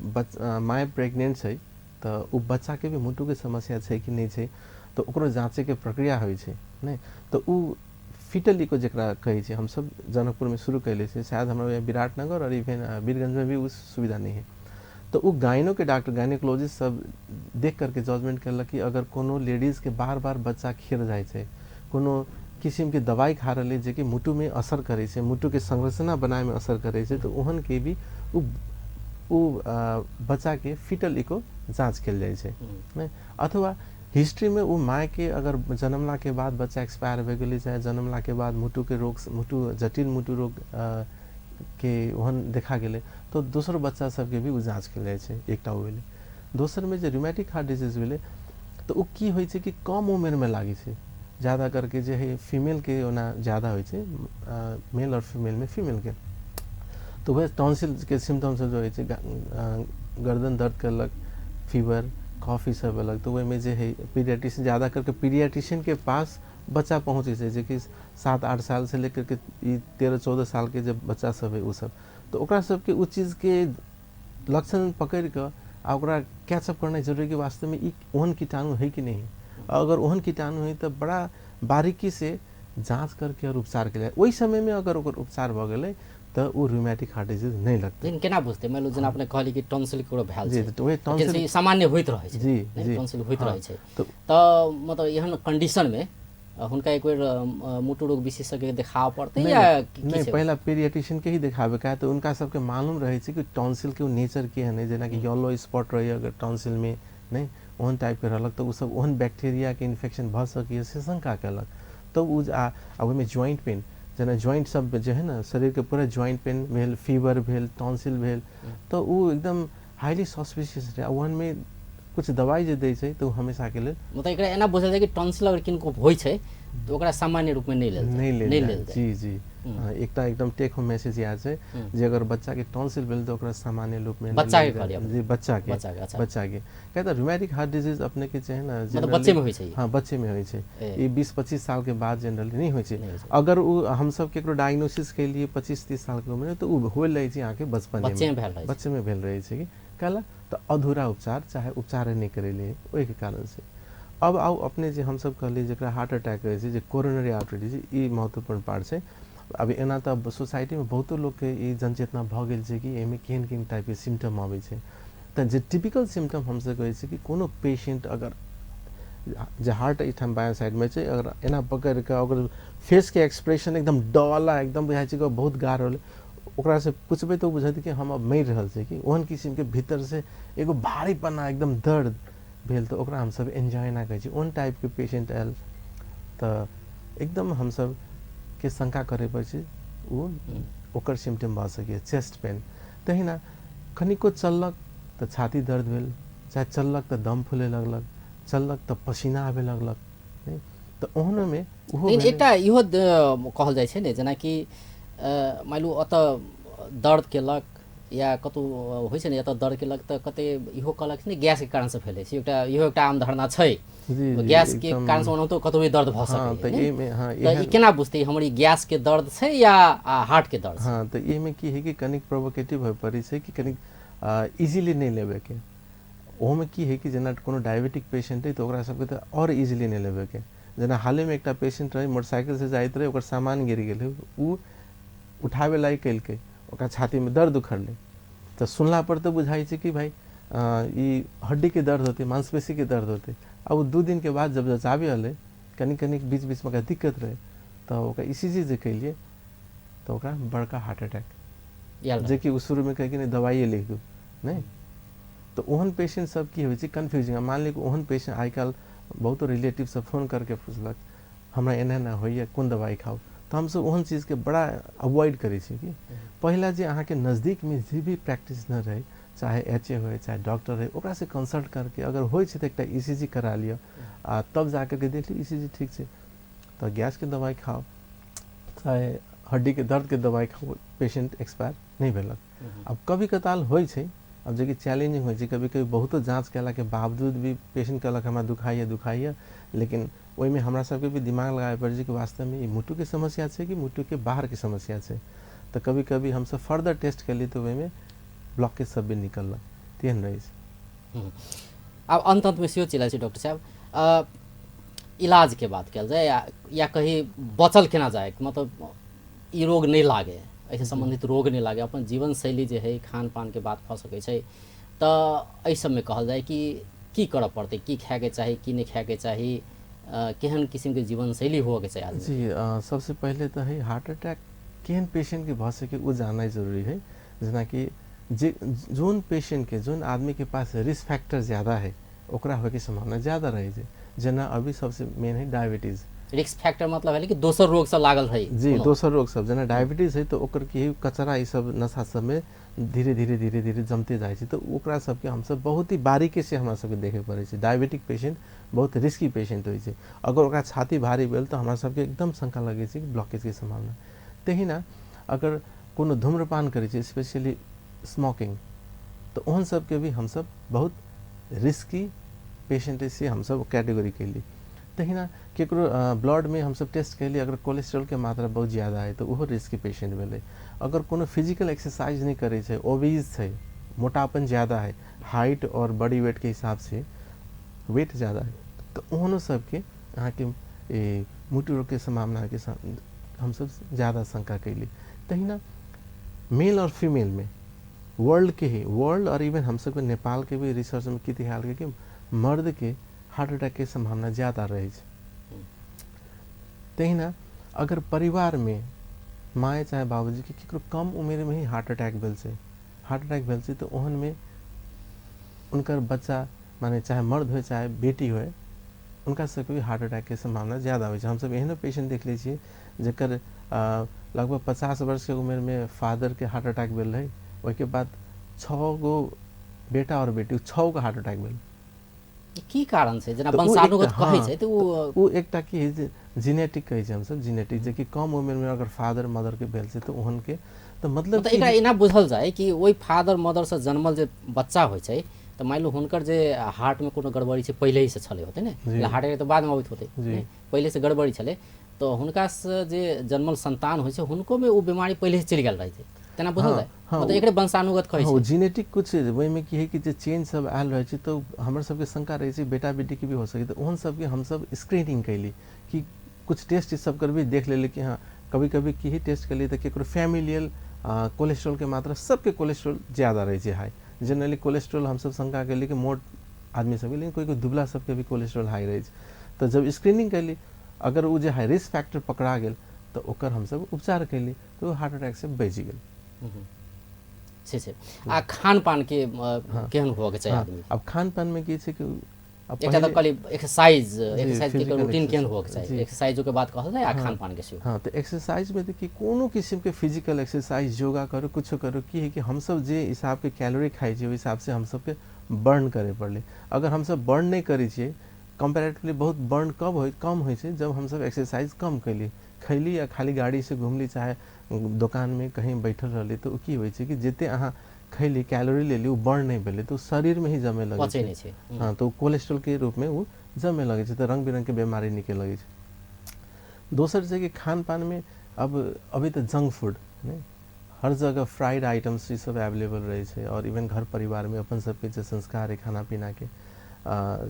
माय प्रेग्नेंट छै तो उ बच्चा के भी मुटु के समस्या छै कि नहीं छै तो ओकरो जांचे के प्रक्रिया होइ छै नै तो उ फिटल इको जकरा कहे छे हम सब जनकपुर में शुरू कैले छे शायद हमरा विराटनगर और इवन वीरगंज में भी उस सुविधा नहीं है तो वो गायनो के डॉक्टर गायनिकोलॉजिस्ट सब देख करके जजमेंट करलक कि अगर कोनो लेडीज के बार बार बच्चा खिर जाए छे कोनो किस्म के दवाई खा रहे जे कि मुटु में असर करे छे मुटु के संरचना बनाए में असर करे छे तो ओहन के भी बच्चा के फिटल इको जांच कल जाए छे अथवा हिस्ट्री में वो माँ के अगर जन्मला के बाद बच्चा एक्सपायर हो गई चाहे जन्मला के बाद मुटु के रोग जटिल मुटु रोग के ओहन देखा गए तो दोसर बच्चा सबके भी वो जांच कल जाए एकटा भेले दोसर में जो रूमेटिक हार्ट डिजीज भेले तो उ की होइ छै कि कम उम्र में लागे छै, ज़्यादा करके जे है फीमेल के ओना ज़्यादा होइ छै, मेल और फीमेल में फीमेल के। तो वह टॉन्सिल के सिम्टम्स जो होइ छै गर्दन दर्द करलक, फीवर, कॉफी सब अलग। तो वह में जे है पीडियाट्रिशियन ज़्यादा करके पीडियाट्रिशियन के पास बच्चा पहुँचे छै, जे कि 7-8 साल से लेकर के 13-14 साल के जब बच्चा सब है उ सब, तो ओकरा सबके उ चीज़ के लक्षण पकड़ के आ ओकरा कैचअप करना जरूरी कि वास्तव में ई ओहन कीटाणु है कि नहीं। अगर ओहन कीटाणु है तो बड़ा बारीकी से जांच करके और उपचार के लिए वही समय में अगर ओकर उपचार भ गेलै तो वो रूमेटिक हार्ट डिजीज नहीं लगते। लेकिन केना बुझते मान लो जेना अपने कहली कि टॉन्सिल केकरो भेल जी, छै, तो वही टॉन्सिल लेकिन सामान्य होइत रहै छै, जी, नहीं, जी, टॉन्सिल होइत हाँ, रहै छै। तो तो मतलब एहन कंडीशन में हुनका एक बेर मुटु रोग विशेषज्ञ के देखाव पड़तै या की नहीं छै? पहला पीडियाट्रिशियन के ही दिखावे का है। तो उनका सबके मालूम रहे छै कि टॉन्सिल के नेचर के है, जेना कि येलो स्पॉट रही अगर टॉन्सिल में नहीं ओहन टाइप के रहलक तो उ सब ओहन बैक्टीरिया के इन्फेक्शन भ सकै से शंका केलक। तो उ में जॉइंट पेन जेना जॉइंट सब जो है ना शरीर के पूरा जॉइंट पेन भेल, फीवर भेल, टॉन्सिल भेल, तो उ एकदम हाईली सस्पिशियस रहे। ओहन में कुछ दवाई जे दै छै तो हमेशा के लिए मतलब एकरा एना बुझल जाय कि टॉन्सिल अगर किनको होइ छै तो ओकरा सामान्य रूप में नहीं लेल नहीं ले लेल जाय। जी जी हाँ, एकटा एकदम टेक होम मैसेज याद छै जे अगर बच्चा के टॉन्सिल भेल तो ओकरा सामान्य रूप में बच्चा के नहीं कहलियै लेल अपने। जी बच्चा के अच्छा। बच्चा के कहता रूमेटिक हार्ट डिजीज अपने के चाहे ना मतलब बच्चे में होइ छै? हाँ बच्चे में होइ छै। ये 20-25 साल के बाद जनरली नहीं होइ छै। नहीं होइ छै। अगर उ हम सब केकरो डायग्नोसिस के लिए 25-30 साल के उम्र में तो उ होल रहे छै आके बचपन बच्चे में भेल रहै छै। बच्चे में भेल रहे छै कि कहला तो अधूरा उपचार चाहे उपचार नहीं करेले ओहि के कारण से। अब आओ अपने जे हम सब कहली जेकरा हार्ट अटैक होइ छै जे कोरोनरी आर्टरी डिजीज ई महत्वपूर्ण पार्ट छै। अभी एना तो सोसाइटी में बहुतो लोग के ई जनचेतना भ गेल छै कि एमे केहन केहन टाइप के सिम्टम आबै छै। तो जे टिपिकल सिम्टम हमसे कहै छै कि कोनो पेशेंट अगर जे हार्ट इठाम बायां साइड में छै अगर एना पकड़ के अगर फेस के एक्सप्रेशन एकदम डला एकदम बुझाइ छै कि बहुत गाढ़ होले, ओकरा से पूछबे तो बुझत कि हम अब मर रहल छै कि ओहन किस्म के भीतर से एगो भारीपना एकदम दर्द भेल तो ओकरा हम सब एंजाइना कहै छै। ओन टाइप के पेशेंट आयल तो एकदम हम सब के शंका करे पर छै वो ओकर सिम्टम भ सके चेस्ट पेन। तहिना कनिको चललक तो छाती दर्द भेल, चाहे चललक तो दम फूले लगलक, चललक तो पसीना आवे लगलक नहीं? तो ओहनो में ओहो लेकिन भेलै। एकटा इहो कहल जाइ छै ने जेना कि मान लू ओतऽ दर्द केलक या कतौ होइ छै ने एतऽ दर्द केलक तऽ कते इहो कहलक ने गैस के कारण से फैले छै, एकटा इहो एकटा आम धारणा छै जी, जी, गैस के एकदम। कारण से ओनाहितो कतौ भी दर्द भ हाँ, सकै तो है ये में हाँ तो ई केना बुझतै हमर ई गैस के दर्द छै या हार्ट के दर्द छै? हाँ तो ये में की है कि कनिक प्रोवोकेटिव हो पड़ी छै कि कनिक इजीली नहीं लेवे के। ओहो में की है कि जना कोनो डायबिटिक पेशेंट है तो ओकरा सबके तो और इजीली नहीं लेवे के। जना हाले में एकटा पेशेंट रहे मोटरसाइकिल से जाइत रहे ओकर सामान गिर गेल उ उठावे लायक कैलके ओकरा छाती में दर्द उखड़ले तो सुनला पर तो बुझाई छै कि भाई ई हड्डी के दर्द होते, मांसपेशी के दर्द होते। अब 2 दिन के बाद जब जचावे अले कनिक बीच बीच में दिक्कत रहे तो ओकरा ईसीजी जे कैलिए तो ओकरा बड़का हार्ट अटैक जे कि शुरू में कहे कि नहीं दवाइए लिख दू नहीं। तो ओहन पेशेंट सब की होइ छै कन्फ्यूजिंग। मान ली ओहन पेशेंट आई काल बहुत रिलेटिव सब फोन करके पूछलक हमरा एना एना होइए कोन दवाई खाओ, तो हम सब ओहन चीज के बड़ा अवॉइड करे छी कि पहला जे अहाँ के नजदीक में जे भी प्रैक्टिस न रहे चाहे एचए हो चाहे डॉक्टर है ओकरा से कंसल्ट करके अगर होइ छै तो एकटा ईसीजी करा लियो आ तब जाकर के देख ली ईसीजी ठीक छै तो गैस के दवाई खाओ चाहे हड्डी के दर्द के दवाई खाओ, पेशेंट एक्सपायर नहीं भेलक। अब कभी कताल होइ छै अब जे कि चैलेंजिंग होइ छै, कभी कभी बहुतो जांच केला के बावजूद भी पेशेंट कहलक हमरा दुखाइए लेकिन ओहि में हमरा सबके भी दिमाग लगाए पड़े छै कि वास्तव में ई मुट्टू के समस्या छै कि मुट्टू के बाहर के समस्या छै। तो कभी कभी हम सब फर्दर टेस्ट कर ली तो ओहि में ब्लॉकेज सब भी निकलक तेहन रहे छै। अब अंत में सेहो चलै छै डॉक्टर साहब इलाज के बात कल जाए या कहीं बचल केना जाए मतलब ई रोग नहीं लागे ऐसे संबंधित रोग नहीं लागे अपन जीवन शैली जो है खान पान के बात भ सकै छै तो एहि सब में कहल जाए कि की करऽ पड़तै, की खाए के चाही की नहीं खाए के चाही, केहन किस्म के जीवन शैली होके चाहिए आदमी? जी सबसे पहले तो है हार्ट अटैक केहन पेशेंट के भ सके वो जानना जरूरी है। जना कि जे जोन पेशेंट के जोन आदमी के पास रिस्क फैक्टर ज़्यादा है ओकरा होके संभावना ज़्यादा रहे छै। जना अभी सबसे मेन है डायबिटीज़। रिस्क फैक्टर मतलब है कि दोसर रोग से लागल है जी दोसर रोग सब जेना डायबिटीज है तो ओकर की कचरा ई सब नशा सब में धीरे धीरे जमते जाइ छै तो ओकरा सबके हम सब बहुत ही बारीकी से हमरा सबके देखे पड़ै छै। डायबिटिक पेशेंट बहुत रिस्की पेशेंट होइ छै, अगर ओकरा छाती भारी भेल तो हमरा सबके एकदम शंका लगे छै कि ब्लॉकेज के संभावना। तहिना अगर कोनो धूम्रपान करै छै स्पेशली स्मोकिंग तो ओहन सबके भी हम सब बहुत रिस्की पेशेंट से हम सब कैटेगरी कैली। तहिना केकरो ब्लड में हम सब टेस्ट कैली अगर कोलेस्ट्रॉल के मात्रा बहुत ज़्यादा है तो वो रिस्की पेशेंट भेले। अगर कोनो फिजिकल एक्सरसाइज नहीं करे छै, ओबीज है, मोटापन ज़्यादा है, हाइट और बॉडी वेट के हिसाब से वेट ज़्यादा है तो ओहनो सबके अहाँ के मोटू रोग के संभावना के हम सब ज़्यादा शंका कैली। तहिना मेल और फीमेल में वर्ल्ड और इवन हम सबके नेपाल के भी रिसर्च में की हाल के कि मर्द के हार्ट अटैक के संभावना ज़्यादा रहे छै। तहिना अगर परिवार में माए चाहे बाबूजी के केकरो कम उम्र में ही हार्ट अटैक भेल छै तो ओहन में उनकर बच्चा माने चाहे मर्द हो चाहे बेटी हो उनका सबके भी हार्ट अटैक के संभावना ज़्यादा हो। हम सब एहनो पेशेंट देख ली छी जकर लगभग 50 वर्ष के उम्र में फादर के हार्ट अटैक भेल रहे, ओके बाद 6 गो बेटा और बेटी 6 गो हार्ट अटैक भेल। की कारण से जना वंशानुगत कहै छै तो वो एकटा की है जेनेटिक कहै छै हम सब जेनेटिक जे कि कम उम्र में अगर फादर मदर के भेल छै तो ओहन के तो मतलब एकरा एना बुझल जाए कि ओई फादर मदर से जन्मल जे बच्चा होइ छै तो मान लो हुनकर जे हार्ट में कोनो गड़बड़ी छै पहले ही से छले होते ने, हार्ट अटैक तो बाद में अबैत होते पहले से गड़बड़ी छले तो हुनका से जे जन्मल संतान होइ छै हुनको में वो बीमारी पहले से चलि गेल रहे छै तेना बुझल जाए। मतलब एकरे वंशानुगत कहै छै जेनेटिक कुछ वही में की है कि जे चेंज सब आयल रहे छै तो हमर सबके शंका रहे छै बेटा बेटी के भी हो सके तो ओहन सबके हम सब स्क्रीनिंग कैली कि कुछ टेस्ट सब कर भी देख लेले कि हाँ कभी कभी की ही टेस्ट कर लिए तो केकरो फैमिलियल कोलेस्ट्रॉल के मात्रा सबके कोलेस्ट्रॉल ज़्यादा रहे छै हाई। जनरली कोलेस्ट्रॉल हम सब शंका कैली कि मोट आदमी सब लेकिन कोई दुबला सबके भी कोलेस्ट्रॉल हाई रहे छै तो जब स्क्रीनिंग कैली अगर वो जो हाई रिस्क फैक्टर पकड़ा गेल तो ओकर हम सब उपचार कैली तो हार्ट अटैक से बचि गेल। छै आ खान पान के केहन होके चाहिए आदमी। अब खान पान में की छै कि एकटा तो कहली एक्सरसाइज के रूटीन केहन होके चाहिए, एक्सरसाइज के बात कहल जाए आ खान पान के सेहो। हाँ तो एक्सरसाइज में देखिए कोनो किस्म के फिजिकल एक्सरसाइज योगा करो कुछ करो की है कि हम सब जे हिसाब के कैलोरी खाई छै ओहि हिसाब से हम सब के बर्न करे पड़ले। अगर हम सब बर्न नहीं करै छियै कंपैरेटिवली बहुत बर्न कम होइ छै जब हम सब एक्सरसाइज कम कैली खैली या खाली गाड़ी से घूमली चाहे दुकान में कहीं बैठल रहली तो की होइ छै कि जते अहाँ खैली कैलोरी ले ली वो बर्न नहीं भेले तो शरीर में ही जमे लगे छै। हाँ तो कोलेस्ट्रॉल के रूप में वो जमे लगे छै तो रंग बिरंग के बीमारी निकले लगे छै। दोसर छै कि खान पान में अब अभी तो जंक फूड नहीं हर जगह फ्राइड आइटम्स ये सब अवेलेबल रहे छै और इवन घर परिवार में अपन सबके जो संस्कार है खाना पीना के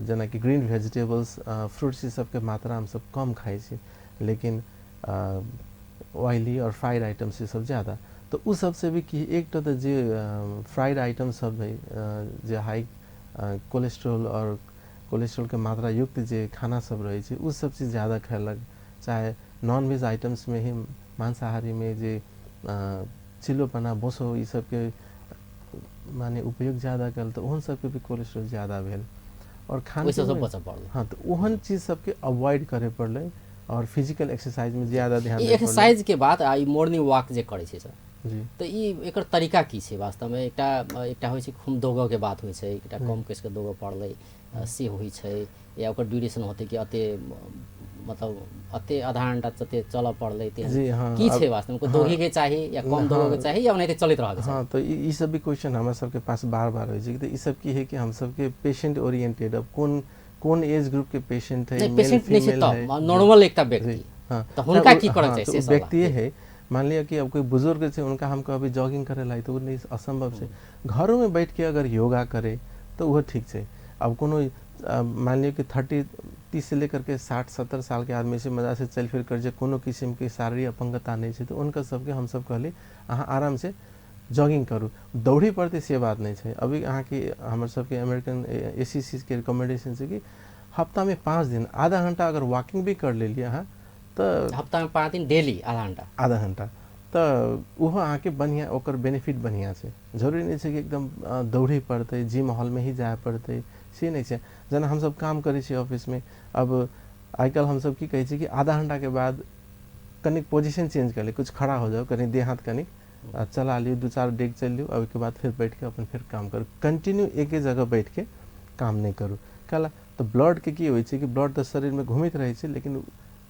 जना कि ग्रीन वेजिटेबल्स फ्रूट्स ये सब के मात्रा हम सब कम खाई छी लेकिन ऑयली और फ्राइड आइटम्स ये सब ज़्यादा तो उस सब से भी कि एक तो जे फ्राइड आइटम सब है जे हाई कोलेस्ट्रॉल और कोलेस्ट्रॉल के मात्रा युक्त जे खाना सब रहे छै उस सब चीज़ ज़्यादा खैलक चाहे नॉन वेज आइटम्स में ही मांसाहारी में जे चिल्लोपना बोसो ये सब के माने उपयोग ज़्यादा कल तो उन सब के भी कोलेस्ट्रॉल ज़्यादा भेल और खाने हाँ तो ओहन चीज़ सबके अवॉइड करे पड़ले और फिजिकल एक्सरसाइज में ज़्यादा ध्यान एक्सरसाइज के बाद आई मॉर्निंग वॉक जे करे छै सर जी तो ई एकर तरीका की छै वास्तव में एकटा होइ छै खूब दौगो के बात होइ छै एकटा कम कस के दौगो पड़ले से होइ छै या ओकर ड्यूरेशन होते कि अते मतलब अते आधा घंटा जते चल पड़ले जी हाँ की छै वास्तव में को दौगे के चाहिए या कम दौगे के चाहिए या नहीं चलत रहे। हाँ तो ई सब भी क्वेश्चन हमारे सबके पास बार होइ छै तो ई सब की है कि हम सबके पेशेंट ओरिएंटेड अब कौन एज ग्रुप के पेशेंट है मेल फीमेल है नॉर्मल एकटा व्यक्ति हाँ तो उनका की करना चाहिए व्यक्ति है मान लिया कि अब कोई बुजुर्ग है उनका हमको अभी जॉगिंग करे लाई तो नहीं असंभव है घरों में बैठ के अगर योगा करे तो वह ठीक है। अब कोनो मान लिया कि 30 से लेकर के 60-70 साल के आदमी से मजा से चल फिर कर जे कोनो किस्म के शारीरिक अपंगता नहीं है तो उनका सबके हम सब कहली अहाँ आराम से जॉगिंग करूँ दौड़ी पड़ते से बात नहीं है। अभी अहाँ की हमारे सबके अमेरिकन ACC के रिकमेंडेशन है कि हफ्ता में 5 दिन आधा घंटा अगर वॉकिंग भी कर ले लिया हाँ तो हफ्ता में 5 दिन डेली आधा घंटा तो वह अहाँ के बढ़िया ओकर बेनिफिट बढ़िया से जरूरी नहीं है कि एकदम दौड़े पड़ते जिम हॉल में ही जाए पड़ते से नहीं है। जना हम सब काम करे ऑफिस में अब आजकल हम सब की कहै छी कि आधा घंटा के बाद कनिक पोजीशन चेंज कर ली, कुछ खड़ा हो जाओ, कनी देह हाथ कनिक चला लियो, 2-4 डेग चल लियो, अब के बाद फिर बैठ के अपन फिर काम करू। कंटिन्यू एक ही जगह बैठ के काम नहीं करू। कला तो ब्लड के की होइ छै कि ब्लड तो शरीर में घूमित रहे छै, लेकिन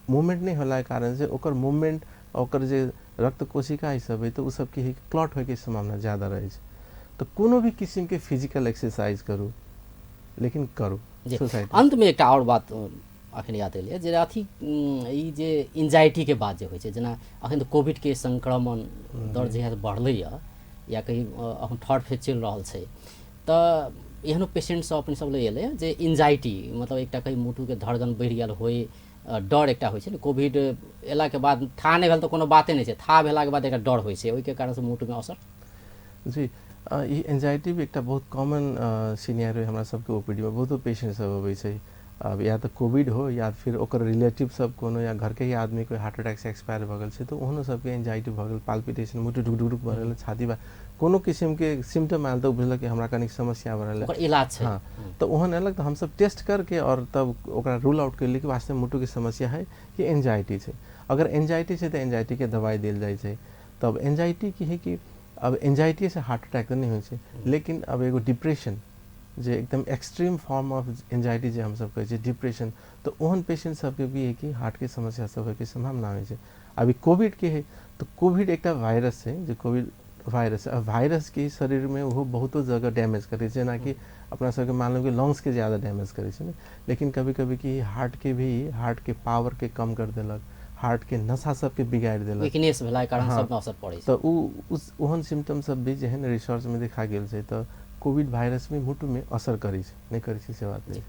मूवमेंट नहीं होला के कारण से ओकर मूवमेंट ओकर जे रक्त कोशिका सब है तो उ सब की क्लॉट होय के संभावना ज्यादा रहे छै। तो कोनो भी किस्म के फिजिकल एक्सरसाइज करू, लेकिन करू। सोसाइटी अंत में एक और बात अखन याद एलिए जे अथी ई जे एंजाइटी के बात जे होइ छै, जेना अखन तो कोविड के संक्रमण दर जे है बढ़लै या कहीं अखन थर्ड फेज चल रहल छै, तऽ एहनो पेशेंट सब अपन सब ले एले जे एंजाइटी मतलब एकटा कहीं मुटु के धड़कन बढ़ि गेल होय, डर एकटा होइ छै ने, कोविड एला के बाद था नहीं भेल तो कोनो बाते नहीं छै, था भेला के बाद एकटा डर होइ छै, ओहि के कारण से मुटु में असर। जी ई एंजाइटी भी एक बहुत कॉमन सिनेरियो हमरा सबके ओपीडी में बहुतो पेशेंट सब अबै छै। अब या तो कोविड हो या फिर ओकर रिलेटिव सब कोनो या घर के ही आदमी कोई हार्ट अटैक से एक्सपायर भ गेल छै, तो ओहनो सबके एंजाइटी भ गेल, पाल्पिटेशन, मुटु ढुक ढुक भ रहल, छाती बा कोनो किस्म के सिम्टम आयल तो बुझलक कि हमरा कनिक समस्या भ रहल है, ओकर इलाज छै। हाँ तो ओहन अलग तो हम सब टेस्ट करके और तब ओकरा रूल आउट करली कि वास्तव में मुटु के समस्या है कि एंजाइटी छै। अगर एंजाइटी छै तो एंजाइटी के दवाई देल जाय छै। तब एंजाइटी की है कि अब एंजाइटी से हार्ट अटैक तो नहीं होइ छै, लेकिन अब एगो डिप्रेशन जे एकदम एक्सट्रीम फॉर्म ऑफ एंजाइटी जे हम सब कहै छै डिप्रेशन, तो ओहन पेशेंट सबके भी है कि हार्ट के समस्या सब होय के संभावना होइ छै। अभी कोविड के है तो कोविड एक वायरस है जो कोविड वायरस है, वायरस के शरीर में वो बहुतो जगह डैमेज करे छै, ना कि अपना सबके मान लो कि लंग्स के ज्यादा डैमेज करे छै, लेकिन कभी कभी कि हार्ट के पावर के कम कर देलक, हार्ट के नशा सबके बिगाड़ देलक, वीकनेस भेला के कारण हाँ, सब में असर पड़े छै। तो उस ओहन सिम्टम सब भी जेहन रिसर्च में देखा गेल छै, तो कोविड वायरस में मुटु में असर करे छै, नहीं करे छै से बात नहीं।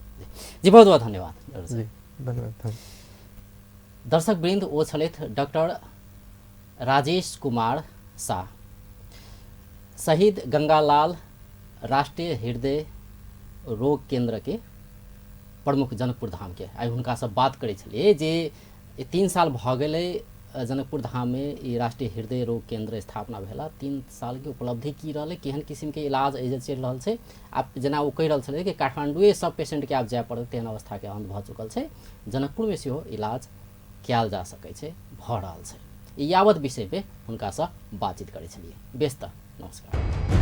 जी बहुत बहुत धन्यवाद डॉक्टर साहब। जी धन्यवाद। दर्शक वृंद ओ छलथि डॉक्टर राजेश कुमार शाह, शहीद गंगालाल राष्ट्रीय हृदय रोग केंद्र के प्रमुख जनकपुर धाम के। आई हुनका से बात करे छलिए जे 3 साल भ गेलै जनकपुर धाम में ई राष्ट्रीय हृदय रोग केंद्र स्थापना भेला, 3 साल के उपलब्धि की रहलै, केहन किस्म के इलाज एजे चल रहल छै। आप जेना वो कहि रहल छलै कि काठमांडुए सब पेशेंट के आप जाय पड़त, तेहन अवस्था के अंत भ चुकल छै, जनकपुर में सेहो इलाज कयल जा सकै छै, भ रहल छै। यावत विषय पे हुनका से बातचीत करे छलिए। बेस्त नमस्कार।